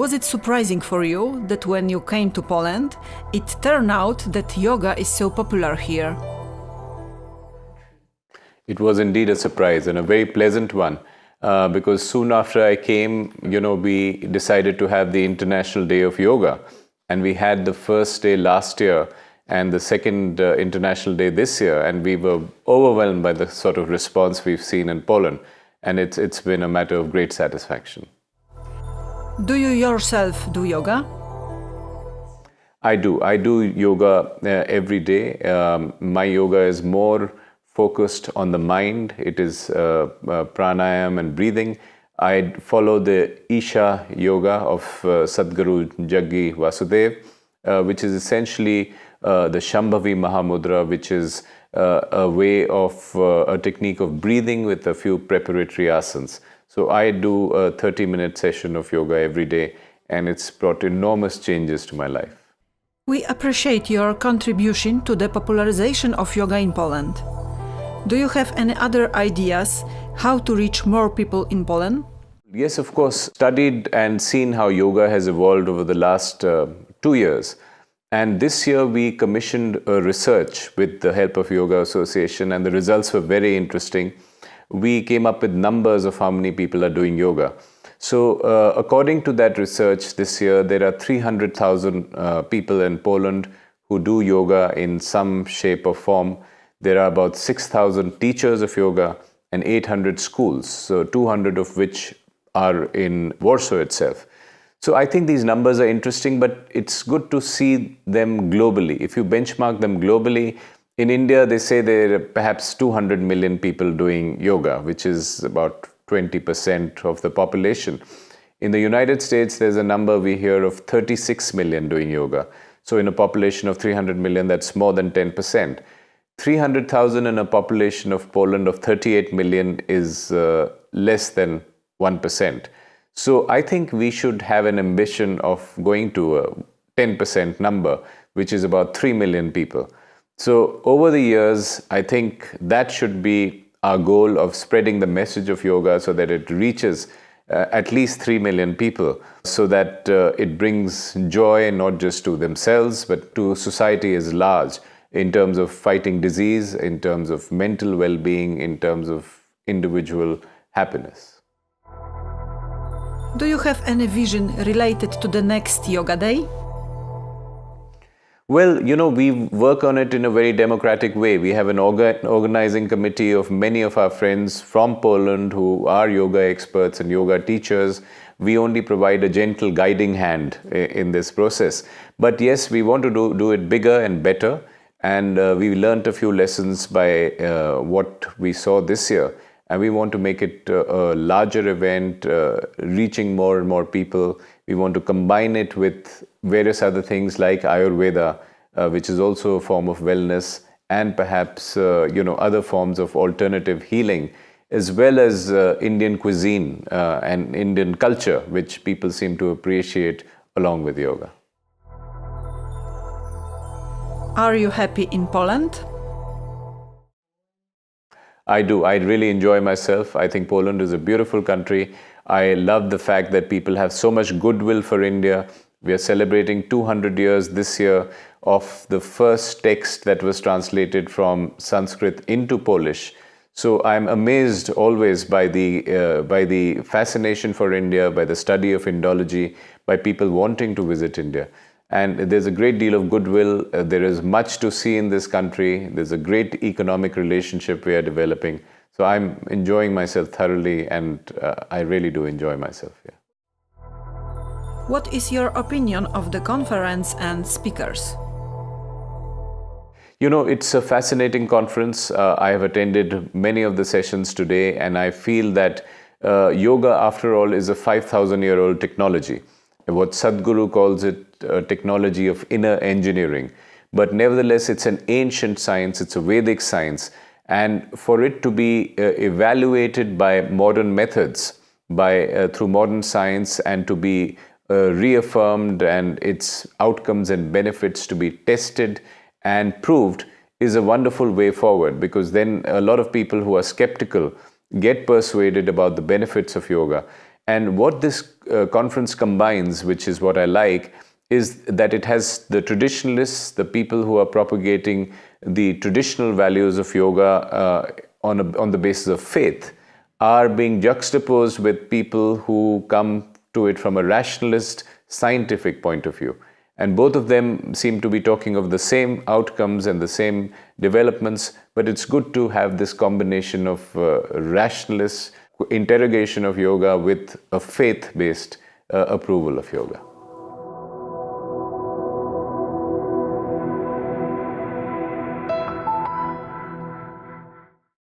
Was it surprising for you that when you came to Poland, it turned out that yoga is so popular here? It was indeed a surprise and a very pleasant one because soon after I came, we decided to have the International Day of Yoga. And we had the first day last year and the second International Day this year. And we were overwhelmed by the sort of response we've seen in Poland. And it's been a matter of great satisfaction. Do you yourself do yoga? I do. I do yoga every day. My yoga is more focused on the mind. It is pranayam and breathing. I follow the Isha yoga of Sadhguru Jaggi Vasudev, which is essentially the Shambhavi Mahamudra, which is a way of a technique of breathing with a few preparatory asanas. So I do a 30-minute session of yoga every day, and it's brought enormous changes to my life. We appreciate your contribution to the popularization of yoga in Poland. Do you have any other ideas how to reach more people in Poland? Yes, of course. Studied and seen how yoga has evolved over the last 2 years. And this year we commissioned a research with the help of Yoga Association, and the results were very interesting. We came up with numbers of how many people are doing yoga. So according to that research this year, there are 300,000 people in Poland who do yoga in some shape or form. There are about 6,000 teachers of yoga and 800 schools, so 200 of which are in Warsaw itself. So I think these numbers are interesting, but it's good to see them globally. If you benchmark them globally, in India, they say there are perhaps 200 million people doing yoga, which is about 20% of the population. In the United States, there's a number we hear of 36 million doing yoga. So in a population of 300 million, that's more than 10%. 300,000 in a population of Poland of 38 million is less than 1%. So I think we should have an ambition of going to a 10% number, which is about 3 million people. So over the years, I think that should be our goal of spreading the message of yoga so that it reaches at least 3 million people, so that it brings joy not just to themselves, but to society as large in terms of fighting disease, in terms of mental well-being, in terms of individual happiness. Do you have any vision related to the next Yoga Day? Well, we work on it in a very democratic way. We have an organizing committee of many of our friends from Poland who are yoga experts and yoga teachers. We only provide a gentle guiding hand in this process. But yes, we want to do it bigger and better. And we learned a few lessons by what we saw this year. And we want to make it a larger event, reaching more and more people. We want to combine it with various other things like Ayurveda, which is also a form of wellness, and perhaps other forms of alternative healing, as well as Indian cuisine and Indian culture, which people seem to appreciate along with yoga. Are you happy in Poland? I do. I really enjoy myself. I think Poland is a beautiful country. I love the fact that people have so much goodwill for India. We are celebrating 200 years this year of the first text that was translated from Sanskrit into Polish. So I'm amazed always by the fascination for India, by the study of Indology, by people wanting to visit India. And there's a great deal of goodwill. There is much to see in this country. There's a great economic relationship we are developing. So I'm enjoying myself thoroughly, and I really do enjoy myself here. What is your opinion of the conference and speakers? It's a fascinating conference. I have attended many of the sessions today, and I feel that yoga, after all, is a 5,000-year-old technology. What Sadhguru calls it, a technology of inner engineering. But nevertheless, it's an ancient science, it's a Vedic science. And for it to be evaluated by modern methods, through modern science, and to be reaffirmed, and its outcomes and benefits to be tested and proved, is a wonderful way forward, because then a lot of people who are skeptical get persuaded about the benefits of yoga. And what this conference combines, which is what I like, is that it has the traditionalists, the people who are propagating the traditional values of yoga on the basis of faith, are being juxtaposed with people who come to it from a rationalist, scientific point of view. And both of them seem to be talking of the same outcomes and the same developments, but it's good to have this combination of rationalist interrogation of yoga with a faith-based approval of yoga.